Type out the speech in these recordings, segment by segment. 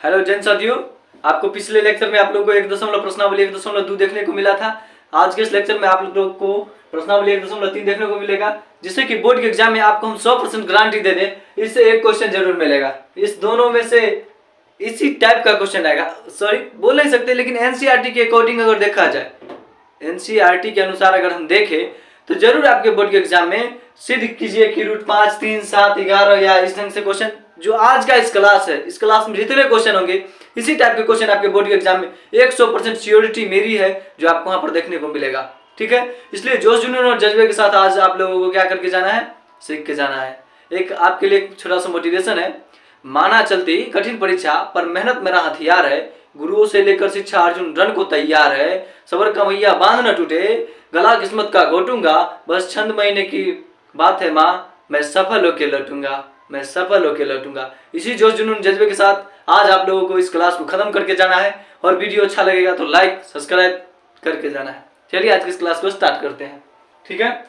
Hello Jain साथियों, आपको पिछले लेक्चर में आप लोगों को 1 प्रश्नावली 1.2 देखने को मिला था। आज के इस लेक्चर में आप लोगों को प्रश्नावली 1.3 देखने को मिलेगा, जिससे कि बोर्ड के एग्जाम में आपको हम 100% गारंटी दे दें इससे एक क्वेश्चन जरूर मिलेगा। इस दोनों में से इसी टाइप का क्वेश्चन आएगा, सॉरी बोल नहीं सकते, लेकिन एनसीईआरटी के अकॉर्डिंग अगर देखा जाए, एनसीईआरटी के अनुसार अगर हम देखें तो जरूर आपके बोर्ड के एग्जाम में सिद्ध कीजिए कि रूट 5, 3, 7, 11 या इस ढंग से क्वेश्चन जो आज का इस क्लास है, इस क्लास में जितने क्वेश्चन होंगे इसी टाइप के क्वेश्चन आपके बोर्ड के एग्जाम में 100% श्योरिटी मेरी है जो आपको वहां पर देखने को मिलेगा। ठीक है, इसलिए जोश जुनून और जज्बे के साथ आज आप लोगों को क्या करके जाना है, सीख के जाना है। एक आपके लिए छोटा सा मोटिवेशन है। माना चलती कठिन परीक्षा पर मेहनत मेरा हथियार है, गुरुओं से लेकर शिक्षा अर्जुन रन को तैयार है, सबर का मैया बांध न टूटे, गला किस्मत का घोटूंगा, बस छंद महीने की बात है माँ, मैं सफल होके लौटूंगा, मैं सफल होके लौटूंगा। इसी जोश जुनून जज्बे के साथ आज आप लोगों को इस क्लास को खत्म करके जाना है, और वीडियो अच्छा लगेगा तो लाइक सब्सक्राइब करके जाना है। चलिए आज की इस क्लास को स्टार्ट करते हैं। ठीक है,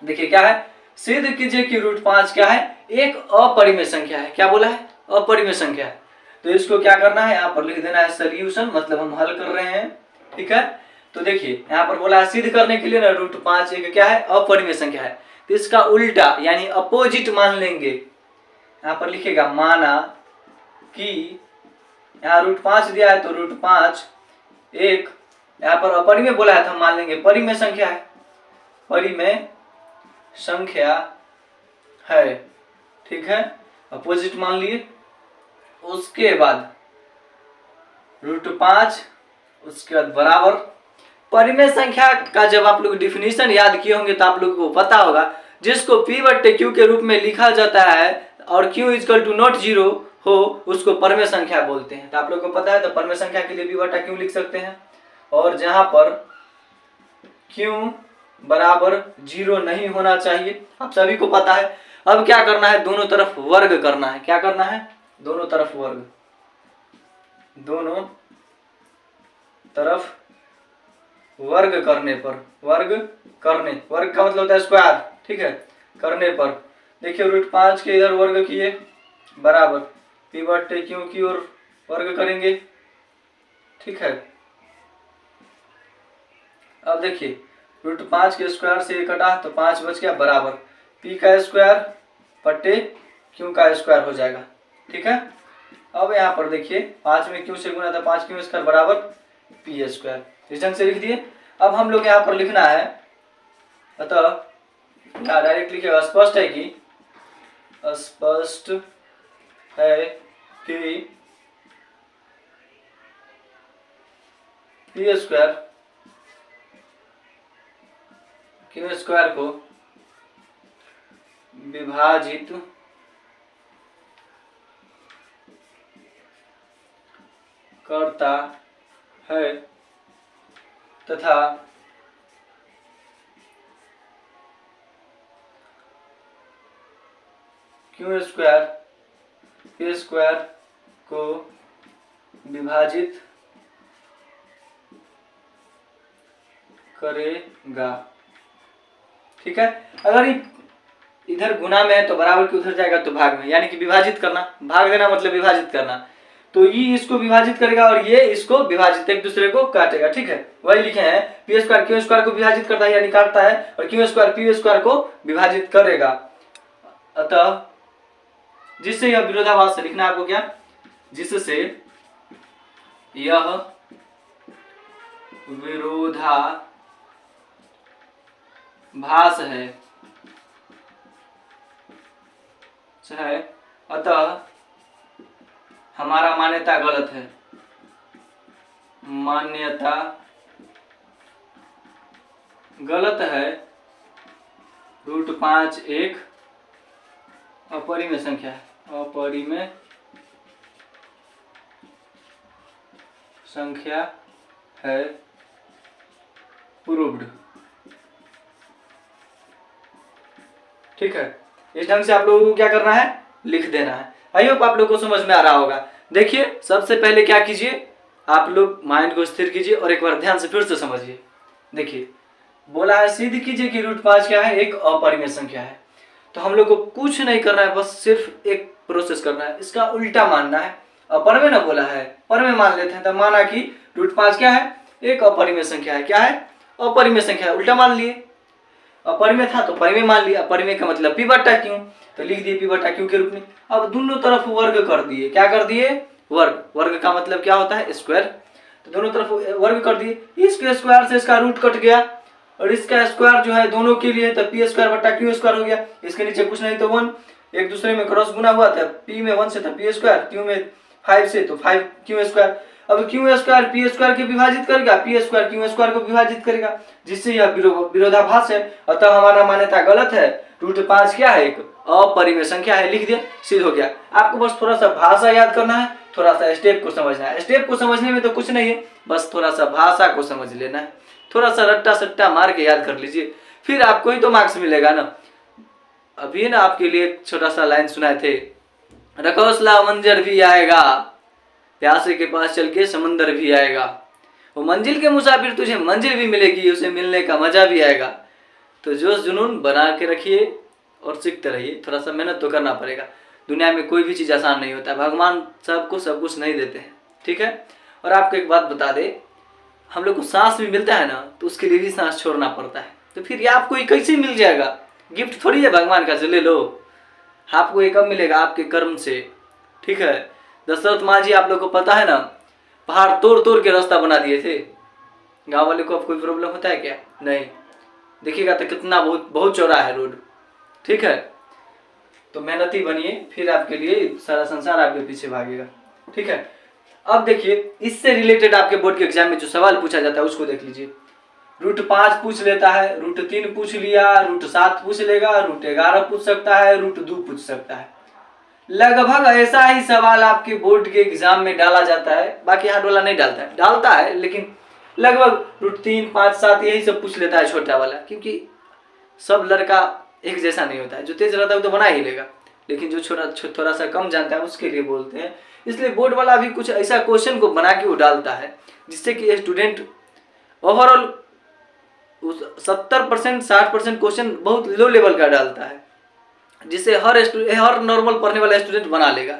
देखिए क्या है, सिद्ध कीजिए कि रूट 5 क्या है, एक अपरिमेय संख्या है। क्या बोला है, अपरिमेय संख्या है। तो इसको क्या करना है, यहाँ पर लिख देना है सोल्यूशन, मतलब हम हल कर रहे हैं। ठीक है, तो देखिए यहाँ पर बोला है सिद्ध करने के लिए ना रूट 5 एक क्या है, अपरिमेय संख्या है, तो इसका उल्टा यानी अपोजिट मान लेंगे। यहाँ पर लिखेगा माना कि यहाँ रूट 5 दिया है तो रूट 5 एक, यहाँ पर अपरिमेय बोला है तो हम मान लेंगे परिमेय संख्या है, परिमेय संख्या है। ठीक है, अपोजिट मान लिए। उसके बाद रूट 5, उसके बाद बराबर परिमेय संख्या का जब आप लोग डिफिनीशन याद किए होंगे तो आप लोगों को पता होगा, जिसको पी बट्टे क्यू के रूप में लिखा जाता है और Q equal to not zero हो उसको परिमेय संख्या बोलते हैं। तो आप लोगों को पता है, तो परिमेय संख्या के लिए पी बट्टा क्यू लिख सकते हैं, और जहां पर क्यू बराबर 0 नहीं होना चाहिए, आप सभी को पता है। अब क्या करना है, दोनों तरफ वर्ग करना है। क्या करना है, दोनों तरफ वर्ग, दोनों तरफ वर्ग करने पर, वर्ग करने, वर्ग का मतलब होता है स्क्वायर। ठीक है, करने पर देखिए रूट 5 के इधर वर्ग किए बराबर पी बट्टे क्यू की ओर वर्ग करेंगे। ठीक है, अब देखिए रूट 5 के स्क्वायर से कटा तो 5 बच गया, बराबर पी का स्क्वायर बट्टे क्यू का स्क्वायर हो जाएगा। ठीक है, अब यहाँ पर देखिए 5 में क्यू से गुना था, 5 क्यू स्क्वायर बराबर पी स्क्वायर, इस ढंग से लिख दिए। अब हम लोग यहाँ पर लिखना है, अतः क्या डायरेक्ट लिखेगा, स्पष्ट है कि, स्पष्ट है कि पी स्क्वायर क्यू स्क्वायर को विभाजित करता है तथा क्यू स्क्वायर पी स्क्वायर को विभाजित करेगा। ठीक है, अगर इधर गुना में है तो बराबर के उधर जाएगा तो भाग में, यानी कि विभाजित करना, भाग देना मतलब विभाजित करना। तो ये इसको विभाजित करेगा और ये इसको विभाजित, एक दूसरे को काटेगा। ठीक है, वही लिखे हैं, पी स्क्वायर क्यू स्क्वायर को विभाजित करता है यानी काटता है, और क्यू स्क्वायर पी स्क्वायर को विभाजित करेगा। अतः जिससे यह विरोधाभास से लिखना है आपको, क्या, जिससे यह विरोधाभास है, अतः हमारा मान्यता गलत है, मान्यता गलत है, रूट 5 एक अपरिमेय संख्या है, अपरिमेय संख्या है, प्रूव्ड। ठीक है, इस ढंग से आप लोगों को क्या करना है, लिख देना है। आई होप आप लोगों को समझ में आ रहा होगा। देखिए सबसे पहले क्या कीजिए, आप लोग माइंड को स्थिर कीजिए और एक बार ध्यान से फिर से समझिए। देखिए बोला है सिद्ध कीजिए कि रूट 5 क्या है, एक अपरिमेय संख्या है। तो हम लोग को कुछ नहीं करना है, बस सिर्फ एक प्रोसेस करना है, इसका उल्टा मानना है। अपर में ना बोला है, पर में मान लेते हैं। तब माना कि √5 क्या है, एक अपरिमेय संख्या है। क्या है, अपरिमेय संख्या है। उल्टा मान लिए, अपरिमेय था तो परिमेय मान लिया। अपरिमेय का मतलब p/q, तो लिख दिए p/q के रूप में। अब दोनों तरफ वर्ग कर दिए। क्या कर दिए, वर्ग। वर्ग का मतलब क्या होता है, स्क्वायर। तो दोनों तरफ वर्ग कर दिए। इसके स्क्वायर से इसका रूट कट गया और इसका स्क्वायर जो है दोनों के लिए, तो p² हो गया। इसके नीचे कुछ नहीं तो 1, एक दूसरे में क्रॉस गुना हुआ था। p में 1 से था p², q में 5 से तो 5q²। अब q² p² के विभाजित करेगा, p² q² को विभाजित करेगा, जिससे यह विरोधाभास है। अतः हमारा मान्यता गलत है। √5 क्या है, एक अपरिमेय संख्या है। लिख दिया, सिद्ध हो गया। आपको बस थोड़ा सा भाषा याद करना है, थोड़ा सा स्टेप को समझना है। स्टेप को समझने में तो कुछ नहीं है, बस थोड़ा सा भाषा को समझ लेना है। थोड़ा सा रट्टा सट्टा मार के याद कर लीजिए, फिर आपको ही तो मार्क्स मिलेगा ना। अभी ना आपके लिए एक छोटा सा लाइन सुनाए थे, रखौसला मंजर भी आएगा, प्यासे के पास चल के समंदर भी आएगा। वो मंजिल के मुसाफिर, तुझे मंजिल भी मिलेगी, उसे मिलने का मजा भी आएगा। तो जोश जुनून बना के रखिए और सीखते रहिए। थोड़ा सा मेहनत तो करना पड़ेगा। दुनिया में कोई भी चीज़ आसान नहीं होता, भगवान सबको सब कुछ नहीं देते हैं, ठीक है। और आपको एक बात बता दे, हम लोग को सांस भी मिलता है ना, तो उसके लिए भी सांस छोड़ना पड़ता है। तो फिर ये आपको ये कैसे मिल जाएगा, गिफ्ट थोड़ी है भगवान का जो ले लो। आपको ये कब मिलेगा, आपके कर्म से, ठीक है। दशरथ माँ जी, आप लोग को पता है ना, पहाड़ तोड़ तोड़ के रास्ता बना दिए थे। गांव वाले को अब कोई प्रॉब्लम होता है क्या, नहीं। देखिएगा तो कितना बहुत चौड़ा है रोड, ठीक है। तो मेहनती बनिए, फिर आपके लिए सारा संसार आपके पीछे भागेगा, ठीक है। अब देखिए, इससे रिलेटेड आपके बोर्ड के एग्जाम में जो सवाल पूछा जाता है उसको देख लीजिए। √5 पूछ लेता है, √3 पूछ लिया, √7 पूछ लेगा, √11 पूछ सकता है, √2 पूछ सकता है। लगभग ऐसा ही सवाल आपके बोर्ड के एग्जाम में डाला जाता है। बाकी हार्ड वाला नहीं डालता है, डालता है लेकिन लगभग √3, 5, 7 यही सब पूछ लेता है छोटा वाला। क्योंकि सब लड़का एक जैसा नहीं होता है, जो तेज रहता है वो तो बना ही लेगा, लेकिन जो थोड़ा सा कम जानता है उसके लिए बोलते हैं। इसलिए बोर्ड वाला भी कुछ ऐसा क्वेश्चन को बना के वो डालता है, जिससे कि स्टूडेंट ओवरऑल 70% 60% क्वेश्चन बहुत लो लेवल का डालता है, जिसे हर नॉर्मल पढ़ने वाला स्टूडेंट बना लेगा।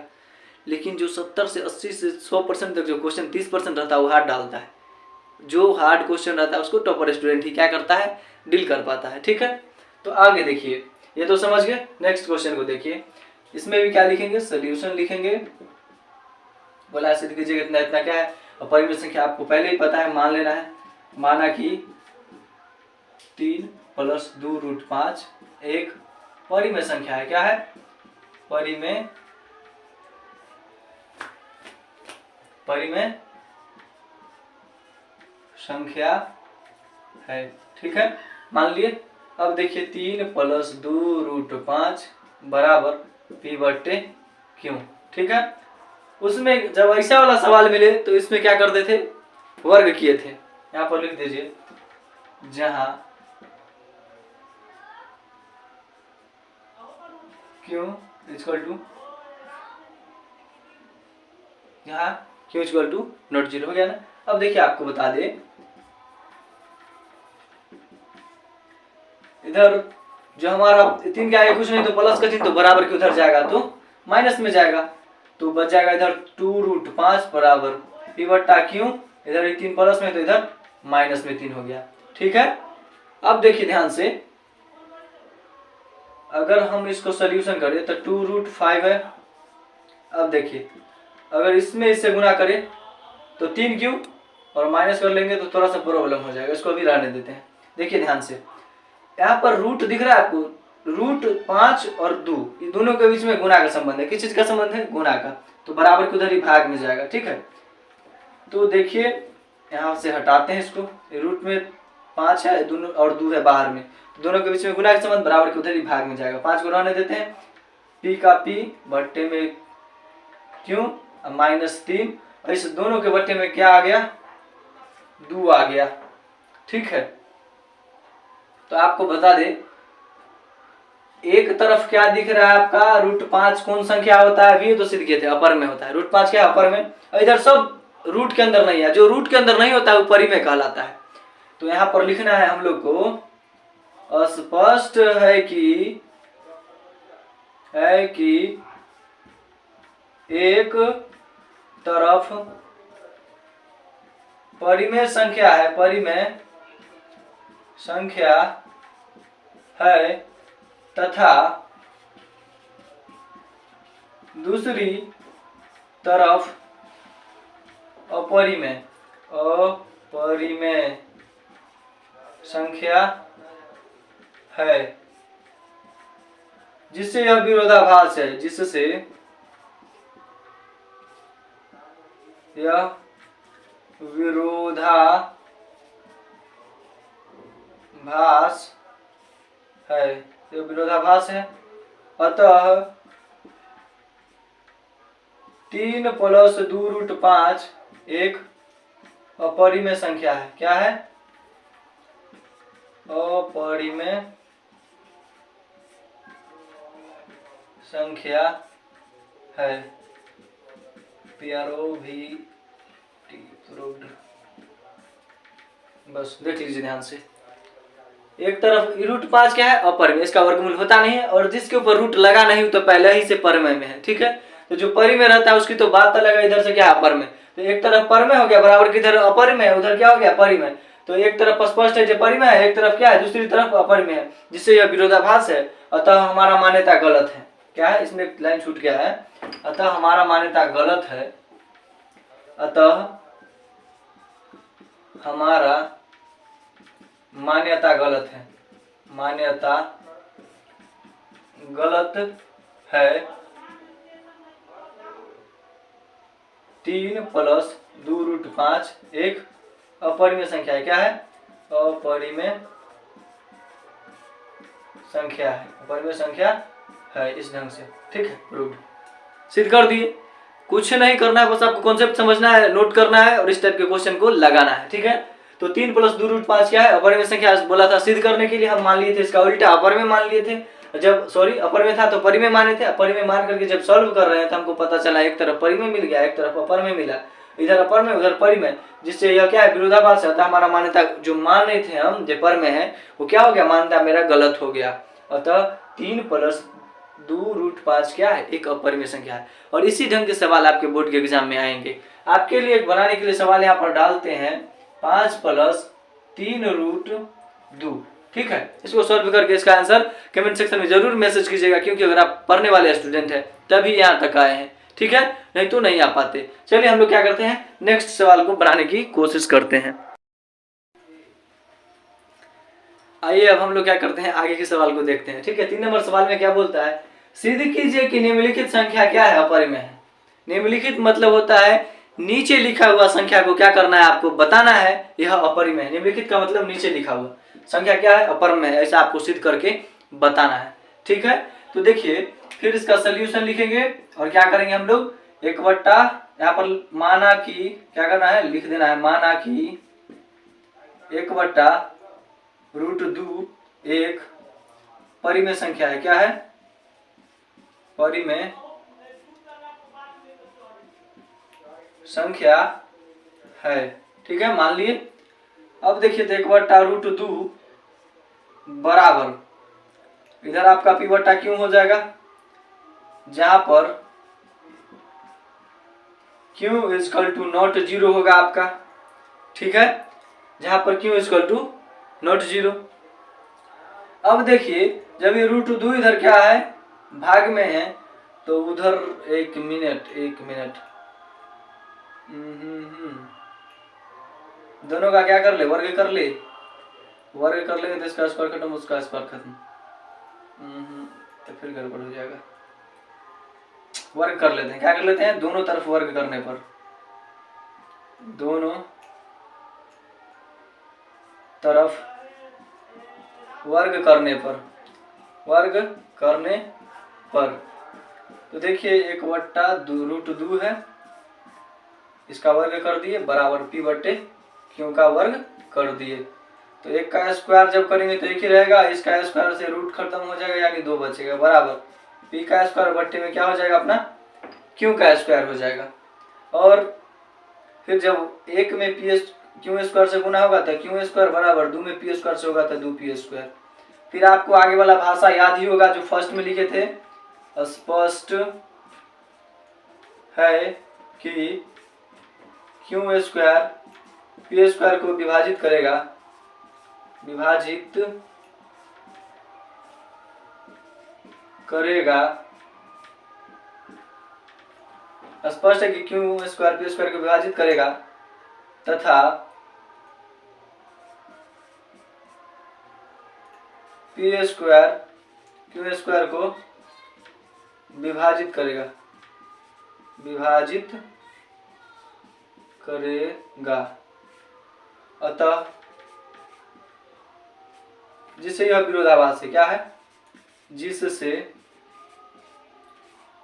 लेकिन जो 70 से 80 से 100% तक जो क्वेश्चन 30% रहता है वो हार्ड डालता है। जो हार्ड क्वेश्चन रहता है उसको टॉपर स्टूडेंट ही क्या करता है, डील कर पाता है, ठीक है। तो आगे देखिए, ये तो समझ गए। नेक्स्ट क्वेश्चन को देखिए, इसमें भी क्या लिखेंगे, सोल्यूशन लिखेंगे। बोला सिद्ध कीजिए इतना इतना क्या है, और परिमेय संख्या आपको पहले ही पता है, मान लेना है। माना कि 3 + 2 √5 एक परिमेय संख्या है। क्या है, परिमेय संख्या है, ठीक है, मान लिए। अब देखिए 3 + 2 √5 बराबर p/q, ठीक है। उसमें जब ऐसा वाला सवाल मिले तो इसमें क्या करते थे, वर्ग किए थे। यहाँ पर लिख दीजिए, जहां q = यहाँ q = नॉट 0 हो गया ना। अब देखिए आपको बता दे, इधर जो हमारा 3 के आगे कुछ नहीं तो प्लस का चिन्ह, तो बराबर के उधर जाएगा तो माइनस में जाएगा, तो बच जाएगा इधर 2 √5 बराबर p/q। इधर 3 प्लस में तो इधर माइनस में 3 हो गया, ठीक है। अब देखिए ध्यान से, अगर हम इसको सोल्यूशन करें तो 2 √5 है। अब देखिए, अगर इसमें इससे गुना करें तो 3q, और माइनस कर लेंगे तो थोड़ा सा प्रॉब्लम हो जाएगा, इसको अभी रहने देते हैं। देखिए ध्यान से, यहाँ पर रूट दिख रहा है आपको, √5 और 2, ये दोनों के बीच में गुना का संबंध है। किस चीज का संबंध है, गुना का, तो बराबर के उधर ही भाग में जाएगा, ठीक है। तो देखिए यहाँ से हटाते हैं इसको, रूट में 5 है दोनों और 2 है बाहर में, दोनों के बीच में गुना का संबंध, बराबर के उधर ही भाग में जाएगा। 5 को रहने देते हैं, p का p बट्टे में q -3, और इस दोनों के बट्टे में क्या आ गया, 2 आ गया, ठीक है। तो आपको बता दे, एक तरफ क्या दिख रहा है आपका, √5 कौन संख्या होता है, अभी तो सिद्ध किए थे, अपर में होता है। √5 क्या अपर में, इधर सब रूट के अंदर नहीं है, जो रूट के अंदर नहीं होता है वो परिमेय कहलाता है। तो यहाँ पर लिखना है हम लोग को, स्पष्ट है कि एक तरफ परिमेय संख्या है, परिमेय संख्या है तथा दूसरी तरफ अपरिमेय संख्या है, जिससे यह विरोधाभास है, जिससे यह विरोधाभास है, यह विरोधाभास है। अतः 3 + 2√5 एक अपरिमेय संख्या है। क्या है? अपरिमेय संख्या है। प्रूव्ड। बस देख लीजिए ध्यान से। एक तरफ √5 क्या है? अपरिमेय, इसका वर्गमूल होता नहीं है, और जिसके ऊपर रूट लगा नहीं तो पहले ही से परिमेय में है। ठीक है, तो जो परिमेय रहता है उसकी तो बात अलग है, इधर से क्या है? अपरिमेय। तो एक तरफ परिमेय हो गया बराबर किधर अपरिमेय है, उधर क्या हो गया? परिमेय। तो एक तरफ स्पष्ट है जो परिमेय है, एक तरफ क्या है? दूसरी तरफ अपरिमेय है, जिससे यह विरोधाभास है। अतः हमारा मान्यता गलत है। क्या है? इसमें एक लाइन छूट गया है। अतः हमारा मान्यता गलत है। अतः हमारा मान्यता गलत है। मान्यता गलत है। 3 + 2√5 एक अपरिमेय संख्या है। क्या है? अपरिमेय संख्या है। अपरिमेय संख्या है, इस ढंग से। ठीक है, प्रूव्ड, सिद्ध कर दिए। कुछ नहीं करना है, बस आपको कॉन्सेप्ट समझना है, नोट करना है और इस टाइप के क्वेश्चन को लगाना है। ठीक है, तो 3 + 2√5 क्या है? अपरिमेय संख्या। बोला था सिद्ध करने के लिए हम मान लिए थे इसका उल्टा अपरिमेय मान लिए थे। जब अपरिमेय था तो परिमेय माने थे। अपरिमेय मान करके जब सॉल्व कर रहे हैं तो हमको पता चला एक तरफ परिमेय मिल गया, एक तरफ अपरिमेय मिला, इधर अपरिमेय उधर परिमेय, जिससे यह क्या है? विरोधाभास है। हमारा मान्यता जो मान रहे थे हम जो परिमेय है वो क्या हो गया? मान्यता मेरा गलत हो गया। अतः 3 + 2√5 क्या है? एक अपरिमेय संख्या है। और इसी ढंग के सवाल आपके बोर्ड के एग्जाम में आएंगे। आपके लिए बनाने के लिए सवाल यहाँ पर डालते हैं 5 + 3√2। ठीक है, इसको सॉल्व करके इसका आंसर कमेंट सेक्शन में जरूर मैसेज कीजिएगा, क्योंकि अगर आप पढ़ने वाले स्टूडेंट हैं तभी यहाँ तक आए हैं। ठीक है, नहीं तो नहीं आ पाते। चलिए हम लोग क्या करते हैं, नेक्स्ट सवाल को बनाने की कोशिश करते हैं। आइए अब हम लोग क्या करते हैं, आगे के सवाल को देखते हैं। ठीक है, 3 नंबर सवाल में क्या बोलता है? सिद्ध कीजिए कि निम्नलिखित संख्या क्या है? अपरिमेय है। निम्नलिखित मतलब होता है नीचे लिखा हुआ संख्या को क्या करना है? आपको बताना है यह अपरिमेय है। निम्नलिखित का मतलब नीचे लिखा हुआ संख्या क्या है? अपरिमेय है। ऐसा आपको सिद्ध करके बताना है। ठीक है, तो देखिए फिर इसका सोल्यूशन लिखेंगे और क्या करेंगे हम लोग? 1/, यहाँ पर माना कि क्या करना है? लिख देना है माना कि 1/√2 एक परिमेय संख्या है। क्या है? परिमेय संख्या है। ठीक है, मान लिए। अब देखिए तो 1/√2 बराबर, इधर आपका p/q हो जाएगा, जहां पर q = नॉट 0 होगा आपका। ठीक है, जहां पर q = नॉट 0। अब देखिए जब ये √2 इधर क्या है? भाग में है, तो उधर एक मिनट दोनों का क्या कर ले? वर्ग कर ले। वर्ग कर लेंगे तो इसका स्क्वायर खत्म, उसका स्क्वायर खत्म, तो फिर गड़बड़ हो जाएगा। वर्ग कर लेते हैं। क्या कर लेते हैं? दोनों तरफ वर्ग करने पर, दोनों तरफ वर्ग करने पर, तो देखिए 1/√2 है, इसका वर्ग कर दिए, बराबर p/q का वर्ग कर दिए। तो एक का स्क्वायर जब करेंगे तो एक ही रहेगा, इसका स्क्वायर से रूट खत्म हो जाएगा, यानी 2 बचेगा, बराबर p का स्क्वायर बट्टे में क्या हो जाएगा? अपना q का स्क्वायर हो जाएगा। और फिर जब एक में q² से गुना होगा तो q² बराबर 2 में p² से होगा तो 2p²। फिर आपको आगे वाला भाषा याद ही होगा जो फर्स्ट में लिखे थे, स्पष्ट है कि क्यू स्क्वायर पी स्क्वायर को विभाजित करेगा, स्पष्ट है कि क्यू स्क्वायर पी स्क्वायर को विभाजित करेगा तथा पी स्क्वायर क्यू स्क्वायर को विभाजित करेगा। अतः जिससे यह विरोधाभास है, क्या है, जिससे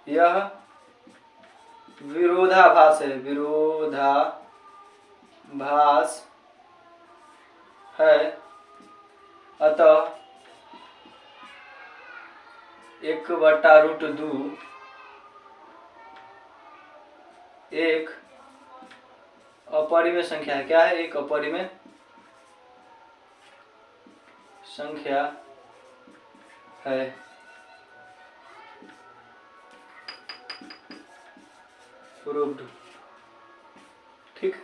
यह विरोधाभास है, अतः 1/√2 एक अपरिमेय संख्या है। क्या है, एक अपरिमेय संख्या है। प्रूव्ड। ठीक,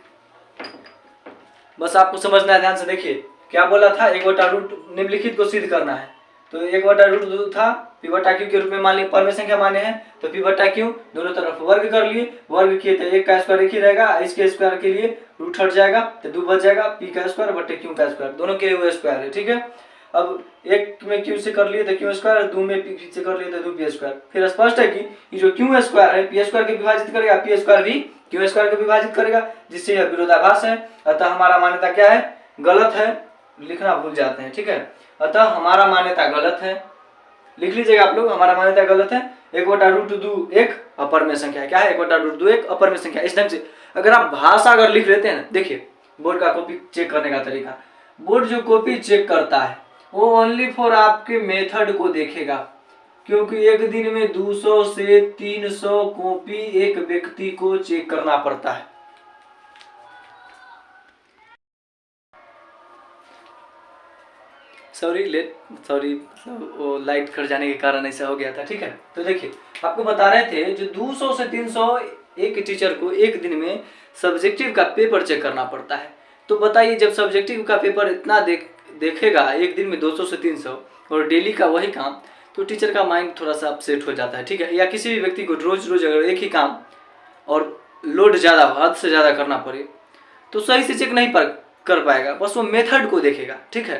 बस आपको समझना है, ध्यान से देखिए क्या बोला था, 1/√, निम्नलिखित को सिद्ध करना है। तो 1/√2 था, पी बटा क्यू के रूप में मान लिए, परमेय संख्या माने हैं, तो पी बटा क्यू दोनों तरफ वर्ग कर लिए, वर्ग किए तो 1 का स्क्वायर 1 ही रहेगा, इसके स्क्वायर के लिए रूट हट जाएगा तो 2 बच जाएगा, पी का स्क्वायर बटे क्यू का स्क्वायर, दोनों के वो स्क्वायर है। ठीक है, अब 1 में क्यू से कर लिए तो क्यू स्क्वायर, 2 में पी से कर लिए तो 2 पी स्क्वायर। फिर स्पष्ट है कि ये जो क्यू स्क्वायर है पी स्क्वायर के विभाजित करेगा, पी स्क्वायर भी क्यू स्क्वायर को विभाजित करेगा, जिससे यह विरोधाभास है। अतः हमारा मान्यता क्या है, गलत है, लिखना भूल जाते हैं। ठीक है, अतः हमारा मान्यता गलत है, लिख लीजिएगा आप लोग, हमारा मान्यता गलत है। 1/√2 एक अपरिमेय संख्या है। क्या है, 1/√2 एक अपरिमेय संख्या। इस ढंग से अगर आप भाषा अगर लिख लेते हैं, देखिए बोर्ड का कॉपी चेक करने का तरीका, बोर्ड जो कॉपी चेक करता है वो ओनली फॉर आपके मेथड को देखेगा, क्योंकि एक दिन में 200 से 300 कॉपी एक व्यक्ति को चेक करना पड़ता है। सॉरी वो लाइट कट जाने के कारण ऐसा हो गया था। ठीक है, तो देखिए आपको बता रहे थे जो 200 से 300 एक टीचर को एक दिन में सब्जेक्टिव का पेपर चेक करना पड़ता है। तो बताइए जब सब्जेक्टिव का पेपर इतना देखेगा एक दिन में 200 से 300 और डेली का वही काम, तो टीचर का माइंड थोड़ा सा अपसेट हो जाता है। ठीक है, या किसी भी व्यक्ति को रोज रोज अगर एक ही काम और लोड ज़्यादा हद से ज़्यादा करना पड़े तो सही से चेक नहीं कर पाएगा, बस वो मेथड को देखेगा। ठीक है,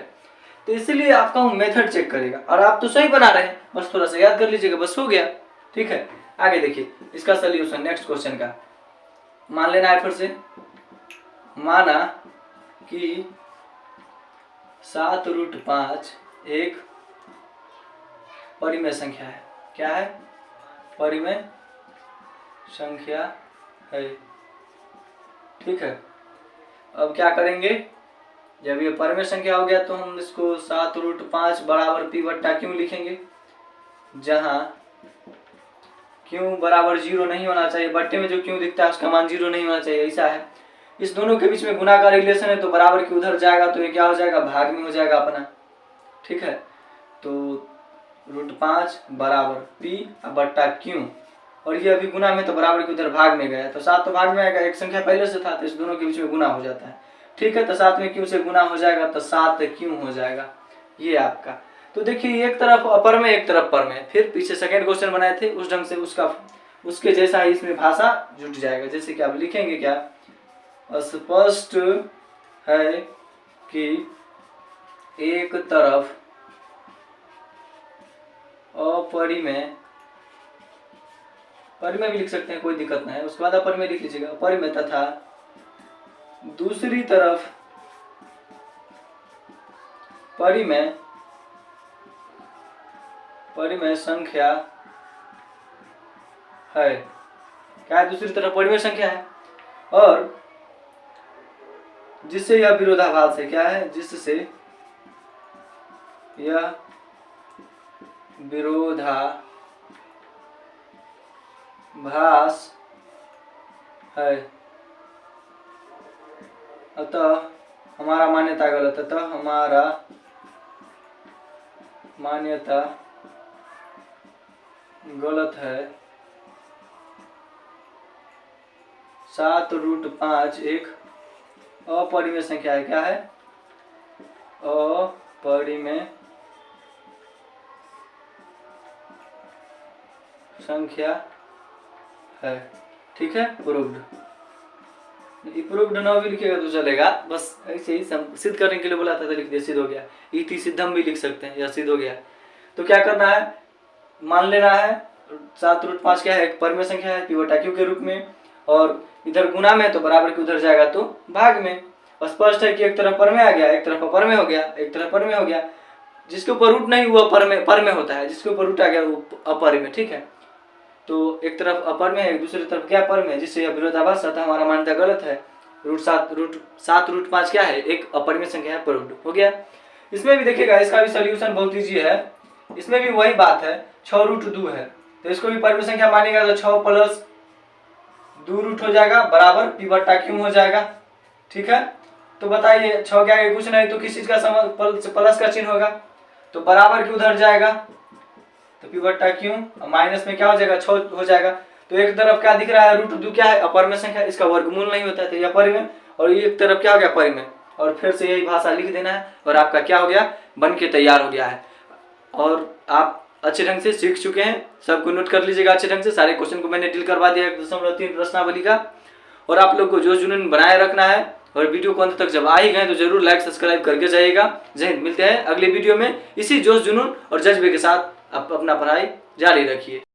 तो इसलिए आपका वो मेथड चेक करेगा, और आप तो सही बना रहे हैं, बस थोड़ा सा याद कर लीजिएगा, बस हो गया। ठीक है, आगे देखिए इसका सॉल्यूशन नेक्स्ट क्वेश्चन का। मान लेना है फिर से, माना कि 7√5 एक परिमेय संख्या है। क्या है, परिमेय संख्या है। ठीक है, अब क्या करेंगे, जब ये परिमेय संख्या हो गया तो हम इसको 7√5 बराबर पी बट्टा क्यू लिखेंगे, जहां क्यू बराबर 0 नहीं होना चाहिए, बट्टे में जो क्यू दिखता है उसका मान 0 नहीं होना चाहिए, ऐसा है। इस दोनों के बीच में गुना का रिलेशन है, तो बराबर की उधर जाएगा तो ये क्या हो जाएगा, भाग में हो जाएगा अपना। ठीक है, तो √5 बराबर पी बट्टा क्यू, और ये अभी गुना में तो बराबर की उधर भाग में गया, तो 7 तो भाग में आएगा, एक संख्या पहले से था तो इस दोनों के बीच में गुना हो जाता है। ठीक है, तो 7 में क्यू से गुना हो जाएगा तो 7 क्यू हो जाएगा, ये आपका। तो देखिए एक तरफ अपर में एक तरफ पर में, फिर पीछे सेकंड क्वेश्चन बनाए थे उस ढंग से उसके जैसा ही इसमें भाषा जुट जाएगा। जैसे कि आप लिखेंगे क्या, स्पष्ट है कि एक तरफ अपरिमेय, परिमेय भी लिख सकते हैं, कोई दिक्कत नहीं है, उसके बाद अपरिमेय लिख लीजिएगा, अपरिमेय तथा दूसरी तरफ परिमेय संख्या है। क्या है, दूसरी तरफ परिमेय संख्या है, और जिससे यह विरोधाभास है। क्या है, जिससे यह विरोधाभास है, अतः हमारा मान्यता गलत, अतः हमारा मान्यता गलत है। 7√5 एक अपरिमेय संख्या है। क्या है? अपरिमेय संख्या है। ठीक है, प्रूव्ड। प्रूव्ड ना भी लिखेगा तो चलेगा, बस ऐसे ही सिद्ध करने के लिए बोला था तो लिख दिया, सिद्ध हो गया। इति सिद्धम भी लिख सकते हैं, या सिद्ध हो गया। तो क्या करना है, मान लेना है 7√5 क्या है? एक परिमेय संख्या है p/q के रूप में, और इधर गुना में तो बराबर के उधर जाएगा तो भाग में। स्पष्ट है कि एक तरफ परमेय आ गया, एक तरफ अपरमेय हो गया, एक तरफ परमेय हो गया। जिसके ऊपर रूट नहीं हुआ परमेय होता है, जिसके ऊपर रूट आ गया वो अपरमेय। ठीक है, तो एक तरफ अपरमेय है, एक दूसरी तरफ क्या परमेय, जिससे यह विरोधाभास आता है, हमारा मान्यता गलत है। 7√5 क्या है? एक अपरिमेय संख्या है, प्रूव्ड हो गया। इसमें भी देखिएगा, इसका भी सोल्यूशन बहुत ईजी है। इसमें भी वही बात है, 6√2 है तो इसको भी परिमेय संख्या मानेगा तो 6 + 2 रूट हो जाएगा बराबर p/q हो जाएगा। ठीक है, तो बताइए 6 के आगे कुछ नहीं तो किस चीज का प्लस का चिन्ह होगा, तो बराबर के उधर जाएगा तो p/q, माइनस में क्या हो जाएगा? 6 हो जाएगा। तो एक तरफ क्या दिख रहा है? √2 क्या है? अपरिमेय संख्या, इसका वर्गमूल नहीं होता है तो यह परिमेय, और एक तरफ क्या हो गया? परिमेय। और फिर से यही भाषा लिख देना है और आपका क्या हो गया? बन के तैयार हो गया है। और आप अच्छे ढंग से सीख चुके हैं, सबको नोट कर लीजिएगा अच्छे ढंग से। सारे क्वेश्चन को मैंने डील करवा दिया 1.3 प्रश्नावली का। और आप लोग को जो जुनून बनाए रखना है, और वीडियो को अंत तक जब आ ही गए तो जरूर लाइक सब्सक्राइब करके जाइएगा। जय हिंद। मिलते हैं अगले वीडियो में इसी जोश जुनून और जज्बे के साथ। आप अपना पढ़ाई जारी रखिए।